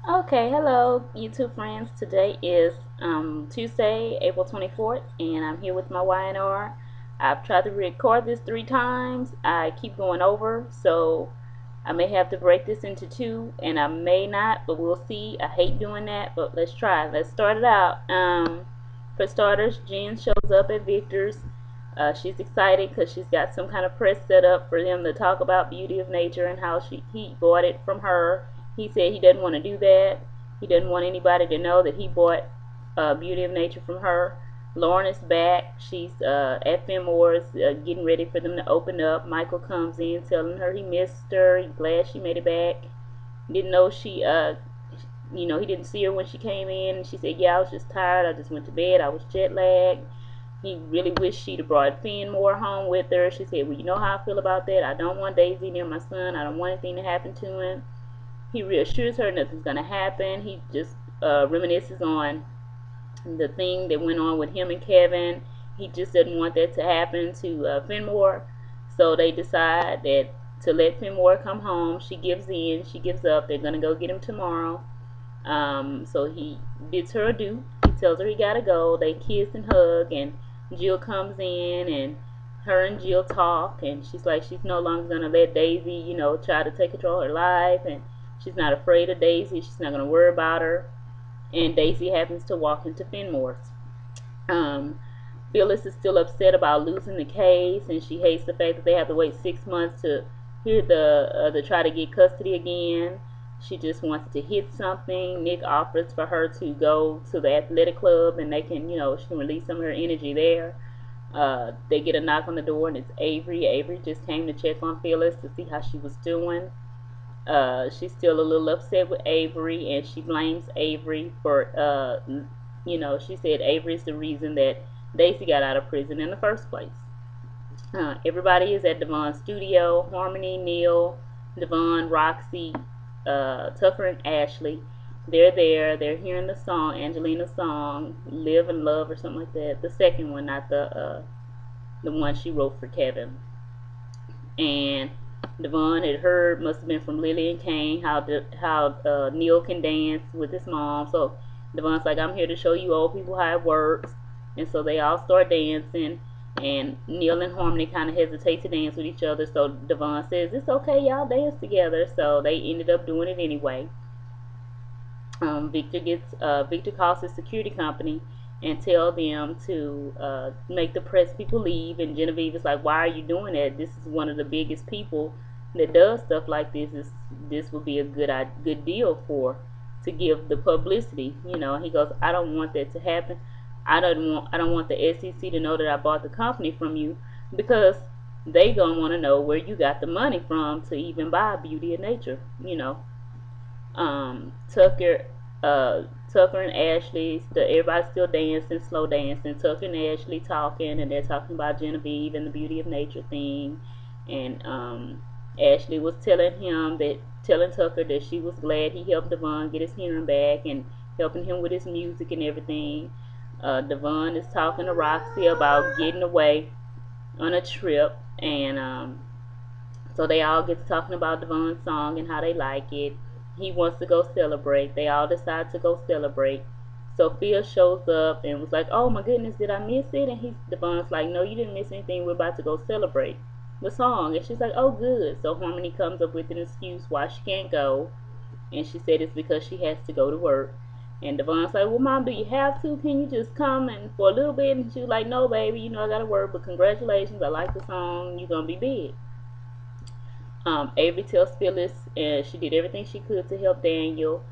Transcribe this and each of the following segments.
Okay, hello YouTube friends. Today is Tuesday, April 24th, and I'm here with my YNR. I've tried to record this 3 times. I keep going over, so I may have to break this into two, and I may not, but we'll see. I hate doing that, but let's try. Let's start it out. For starters, Jen shows up at Victor's. She's excited because she's got some kind of press set up for them to talk about Beauty of Nature and how he bought it from her. He said he doesn't want to do that. He doesn't want anybody to know that he bought Beauty of Nature from her. Lauren is back. She's at Fenmore's getting ready for them to open up. Michael comes in telling her he missed her. He's glad she made it back. Didn't know he didn't see her when she came in. And she said, yeah, I was just tired. I just went to bed. I was jet lagged. He really wished she'd have brought Fenmore home with her. She said, well, you know how I feel about that. I don't want Daisy near my son. I don't want anything to happen to him. He reassures her nothing's going to happen. He just reminisces on the thing that went on with him and Kevin. He just doesn't want that to happen to Fenmore. So they decide that to let Fenmore come home. She gives in. She gives up. They're going to go get him tomorrow. So he bids her adieu. He tells her he got to go. They kiss and hug, and Jill comes in, and her and Jill talk, and she's like she's no longer going to let Daisy, try to take control of her life, and she's not afraid of Daisy. She's not going to worry about her. And Daisy happens to walk into Fenmore's. Phyllis is still upset about losing the case, and she hates the fact that they have to wait 6 months to hear to try to get custody again. She just wants to hit something. Nick offers for her to go to the athletic club, and they can, she can release some of her energy there. They get a knock on the door, and it's Avery. Avery just came to check on Phyllis to see how she was doing. She's still a little upset with Avery, and she blames Avery for, she said Avery's the reason that Daisy got out of prison in the first place. Everybody is at Devon's studio. Harmony, Neil, Devon, Roxy, Tucker, and Ashley. They're there. They're hearing the song, Angelina's song, "Live and Love" or something like that. The second one, not the one she wrote for Kevin. And Devon had heard, must have been from Lily and Kane, how Neil can dance with his mom. So Devon's like, I'm here to show you old people how it works. And so they all start dancing. And Neil and Harmony kind of hesitate to dance with each other. So Devon says, it's okay, y'all dance together. So they ended up doing it anyway. Victor calls his security company and tell them to make the press people leave. And Genevieve is like, why are you doing that? This is one of the biggest people that does stuff like this. This would be a good deal to give the publicity. He goes, I don't want that to happen. I don't want the SEC to know that I bought the company from you, because they gonna want to know where you got the money from to even buy Beauty of Nature. Tucker and Ashley, everybody's still dancing, slow dancing. Tucker and Ashley talking, and they're talking about Genevieve and the Beauty of Nature thing. And Ashley was telling Tucker that she was glad he helped Devon get his hearing back and helping him with his music and everything. Devon is talking to Roxy about getting away on a trip, and so they all get to talking about Devon's song and how they like it. He wants to go celebrate. They all decide to go celebrate. Sophia shows up and was like, oh my goodness, did I miss it? And Devon's like, no, you didn't miss anything. We're about to go celebrate the song. And she's like, oh good. So Harmony comes up with an excuse why she can't go, and she said it's because she has to go to work. And Devon's like, well, Mom, do you have to? Can you just come and for a little bit? And she was like, no, baby, I got to work, but congratulations. I like the song. You're going to be big. Avery tells Phyllis she did everything she could to help Daniel,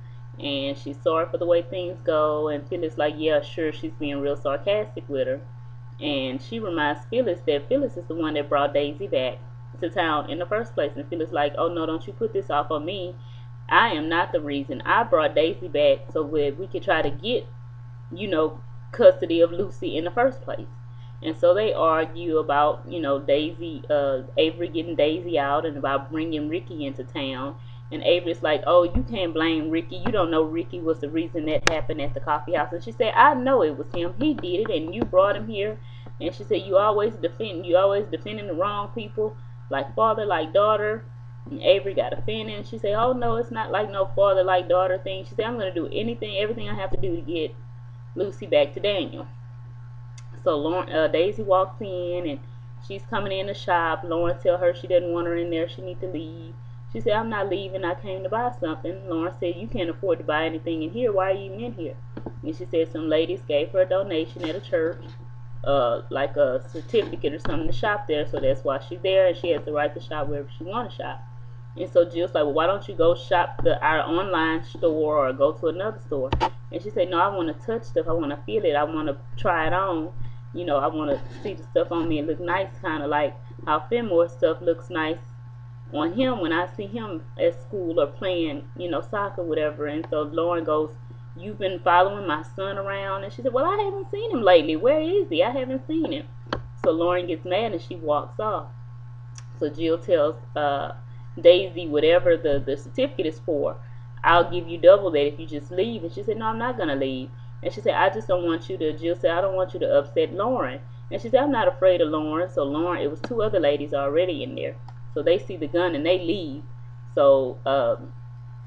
and she's sorry for the way things go. And Phyllis like, yeah, sure, she's being real sarcastic with her. And she reminds Phyllis that Phyllis is the one that brought Daisy back to town in the first place. And Phyllis like, oh no, don't you put this off on me. I am not the reason. I brought Daisy back so we could try to get, custody of Lucy in the first place. And so they argue about, Avery getting Daisy out and about bringing Ricky into town. And Avery's like, oh, you can't blame Ricky. You don't know Ricky was the reason that happened at the coffee house. And she said, I know it was him. He did it, and you brought him here. And she said, you always defending the wrong people, like father, like daughter. And Avery got offended, and she said, "Oh no, it's not like no father like daughter thing." She said, "I'm gonna do everything I have to do to get Lucy back to Daniel." So Daisy walks in, and she's coming in the shop. Lauren tell her she doesn't want her in there. She need to leave. She said, "I'm not leaving. I came to buy something." Lauren said, "You can't afford to buy anything in here. Why are you even in here?" And she said some ladies gave her a donation at a church, like a certificate or something to shop there. So that's why she's there, and she has the right to shop wherever she want to shop. And so Jill's like, "Well, why don't you go shop our online store or go to another store?" And she said, "No, I want to touch stuff. I want to feel it. I want to try it on. I want to see the stuff on me and look nice, kind of like how Fenmore stuff looks nice on him when I see him at school or playing, soccer, whatever." And so Lauren goes, "You've been following my son around?" And she said, "Well, I haven't seen him lately. Where is he? I haven't seen him." So Lauren gets mad and she walks off. So Jill tells Daisy, whatever the certificate is for, "I'll give you double that if you just leave." And she said, "No, I'm not going to leave." And she said, "I just don't want you to," Jill said, "I don't want you to upset Lauren." And she said, "I'm not afraid of Lauren." So Lauren, it was two other ladies already in there. So they see the gun and they leave. So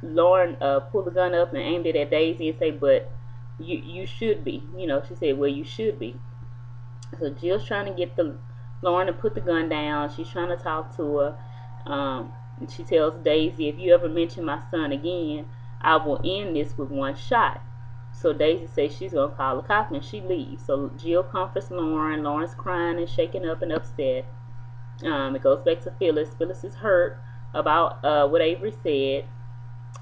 Lauren pulled the gun up and aimed it at Daisy and said, "But you should be." She said, "Well, you should be." So Jill's trying to get Lauren to put the gun down. She's trying to talk to her. She tells Daisy, "If you ever mention my son again, I will end this with one shot." So Daisy says she's going to call the cops and she leaves. So Jill comforts Lauren. Lauren's crying and shaking up and upset. It goes back to Phyllis. Phyllis is hurt about what Avery said.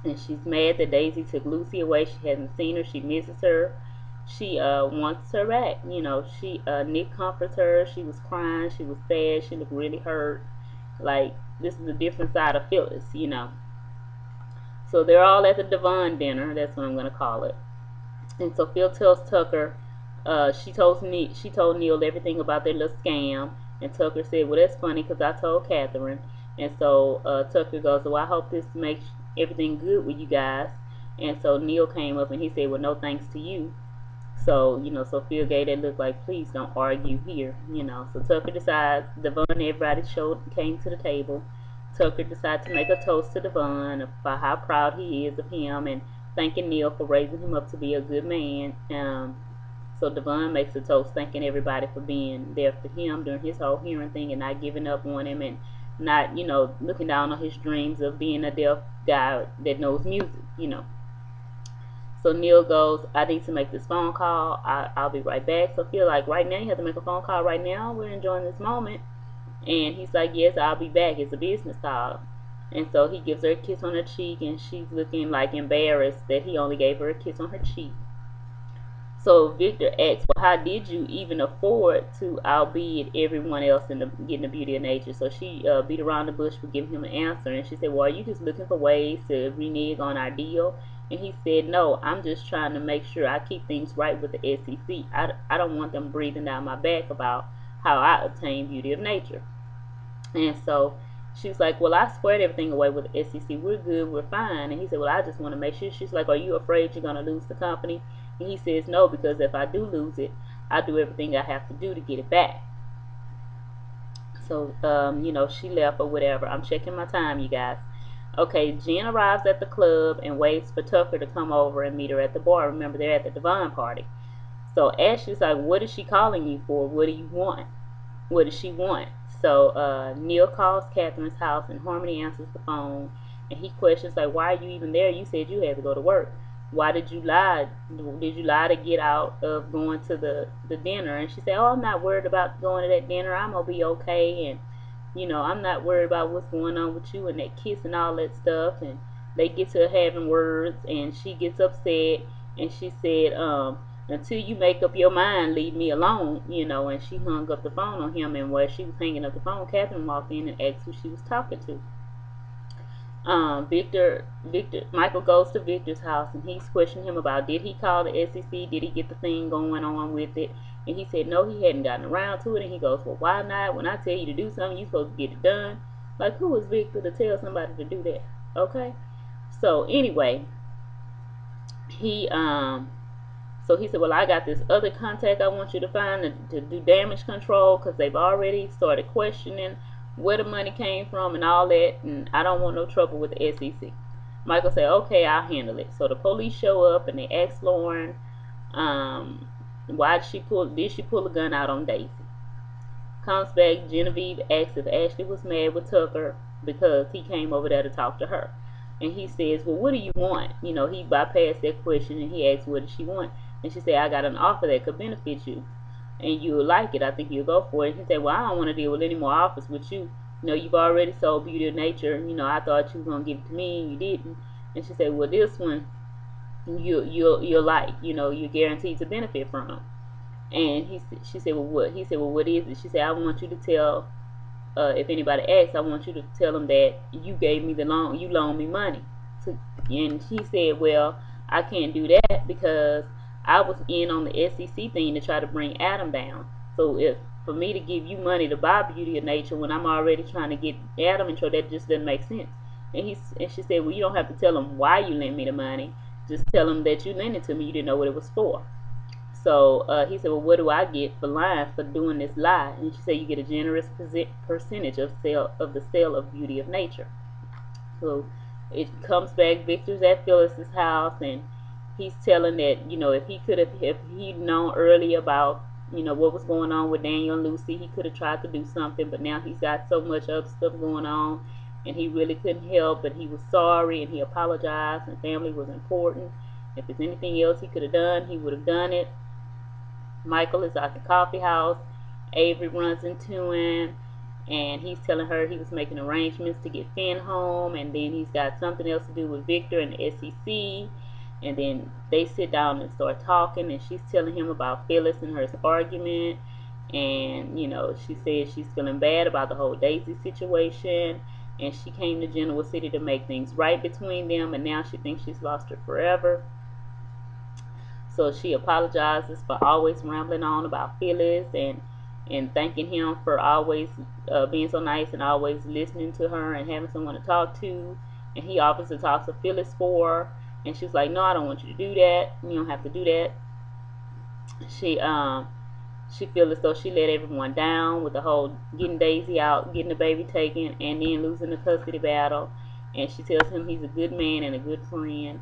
And she's mad that Daisy took Lucy away. She hasn't seen her. She misses her. She wants her back. Nick comforts her. She was crying. She was sad. She looked really hurt. Like, this is a different side of Phyllis. So they're all at the Devon dinner. That's what I'm going to call it. And so Phil tells Tucker, she told Neil everything about their little scam. And Tucker said, "Well, that's funny because I told Catherine." And so Tucker goes, "Well, I hope this makes everything good with you guys." And so Neil came up and he said, "Well, no thanks to you." So, so Phil gave that look like, "Please don't argue here." So Tucker decides, Devon and everybody came to the table. Tucker decided to make a toast to Devon about how proud he is of him and thanking Neil for raising him up to be a good man. So Devon makes a toast thanking everybody for being there for him during his whole hearing thing and not giving up on him and not, looking down on his dreams of being a deaf guy that knows music. So Neil goes, "I need to make this phone call. I'll be right back." So I feel like right now you have to make a phone call right now. We're enjoying this moment. And he's like, "Yes, I'll be back. It's a business call." And so he gives her a kiss on her cheek, and she's looking like embarrassed that he only gave her a kiss on her cheek. So Victor asks, "Well, how did you even afford to outbid everyone else in getting the beauty of nature?" So she beat around the bush for giving him an answer, and she said, "Well, are you just looking for ways to renege on our deal?" And he said, "No, I'm just trying to make sure I keep things right with the SEC. I don't want them breathing down my back about how I obtain beauty of nature." And so she was like, "Well, I squared everything away with the SEC. We're good. We're fine." And he said, "Well, I just want to make sure." She's like, "Are you afraid you're going to lose the company?" And he says, "No, because if I do lose it, I do everything I have to do to get it back." So, she left or whatever. I'm checking my time, you guys. Okay, Jen arrives at the club and waits for Tucker to come over and meet her at the bar. Remember, they're at the Devon party. So Ashley's like, "What is she calling you for? What do you want? What does she want?" So Neil calls Catherine's house and Harmony answers the phone. And he questions, like, "Why are you even there? You said you had to go to work. Why did you lie? Did you lie to get out of going to the dinner?" And she said, "Oh, I'm not worried about going to that dinner. I'm going to be okay. And, I'm not worried about what's going on with you and that kiss and all that stuff." And they get to having words and she gets upset. And she said, "Until you make up your mind, leave me alone." And she hung up the phone on him. And while she was hanging up the phone, Catherine walked in and asked who she was talking to. Michael goes to Victor's house and he's questioning him about, did he call the SEC? Did he get the thing going on with it? And he said no, he hadn't gotten around to it. And he goes, "Well, why not? When I tell you to do something, you're supposed to get it done." Like, who is Victor to tell somebody to do that? Okay. So anyway, he said, "Well, I got this other contact I want you to find to do damage control, because they've already started questioning where the money came from and all that, and I don't want no trouble with the SEC. Michael said, okay, I'll handle it. So the police show up and they ask Lauren, why did she pull a gun out on Daisy? Comes back, Genevieve asks if Ashley was mad with Tucker because he came over there to talk to her. And he says, well, what do you want? You know, he bypassed that question and he asked, what does she want? And she said, I got an offer that could benefit you and you'll like it. I think you'll go for it. And he said, well, I don't want to deal with any more offers with you. You know, you've already sold Beauty of Nature. You know, I thought you were going to give it to me and you didn't. And she said, well, this one you'll like. You know, you're guaranteed to benefit from it. And she said, well, what? He said, well, what is it? She said, I want you to tell, if anybody asks, I want you to tell them that you gave me the loan, you loaned me money. And she said, well, I can't do that because I was in on the SEC thing to try to bring Adam down. So if for me to give you money to buy Beauty of Nature when I'm already trying to get Adam in trouble, that just doesn't make sense. And she said, well, you don't have to tell them why you lent me the money. Just tell them that you lent it to me. You didn't know what it was for. So he said, well, what do I get for lying, for doing this lie? And she said, you get a generous percentage of the sale of Beauty of Nature. So it comes back, Victor's at Phyllis's house, and he's telling that, you know, if he'd known early about, you know, what was going on with Daniel and Lucy, he could have tried to do something, but now he's got so much other stuff going on, and he really couldn't help, but he was sorry, and he apologized, and family was important. If there's anything else he could have done, he would have done it. Michael is at the coffee house. Avery runs into him, and he's telling her he was making arrangements to get Finn home, and then he's got something else to do with Victor and the SEC. And then they sit down and start talking, and she's telling him about Phyllis and her argument. And, you know, she says she's feeling bad about the whole Daisy situation, and she came to Genoa City to make things right between them, and now she thinks she's lost her forever. So she apologizes for always rambling on about Phyllis and thanking him for always being so nice and always listening to her and having someone to talk to. And he offers to talk to Phyllis for her. And she's like, no, I don't want you to do that. You don't have to do that. She feels as though she let everyone down with the whole getting Daisy out, getting the baby taken, and then losing the custody battle. And she tells him he's a good man and a good friend.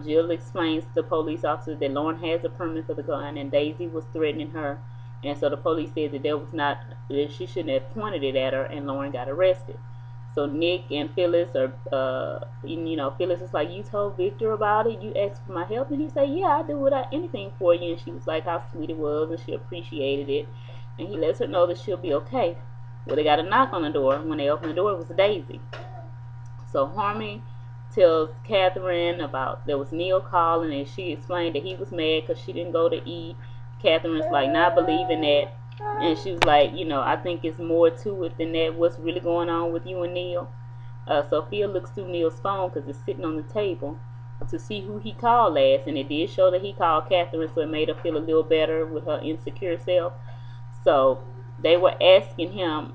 Jill explains to the police officer that Lauren has a permit for the gun and Daisy was threatening her. And so the police said that she shouldn't have pointed it at her, and Lauren got arrested. So Nick and Phyllis are, you know, Phyllis is like, you told Victor about it, you asked for my help, and he said, yeah, I do anything for you. And she was like, how sweet it was, and she appreciated it. And he lets her know that she'll be okay. Well, they got a knock on the door. When they opened the door, it was Daisy. So Harmony tells Catherine about there was Neil calling, and she explained that he was mad because she didn't go to eat. Catherine's like, not believing that. And she was like, you know, I think it's more to it than that. What's really going on with you and Neil? Sophia looks through Neil's phone because it's sitting on the table to see who he called last. And it did show that he called Catherine, so it made her feel a little better with her insecure self. So they were asking him,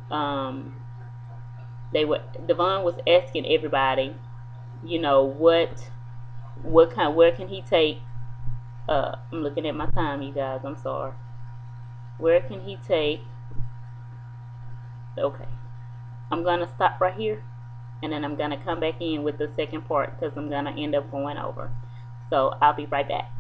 Devon was asking everybody, you know, where can he take, I'm looking at my time, you guys, I'm sorry. Where can he take, okay, I'm going to stop right here, and then I'm going to come back in with the second part because I'm going to end up going over. So I'll be right back.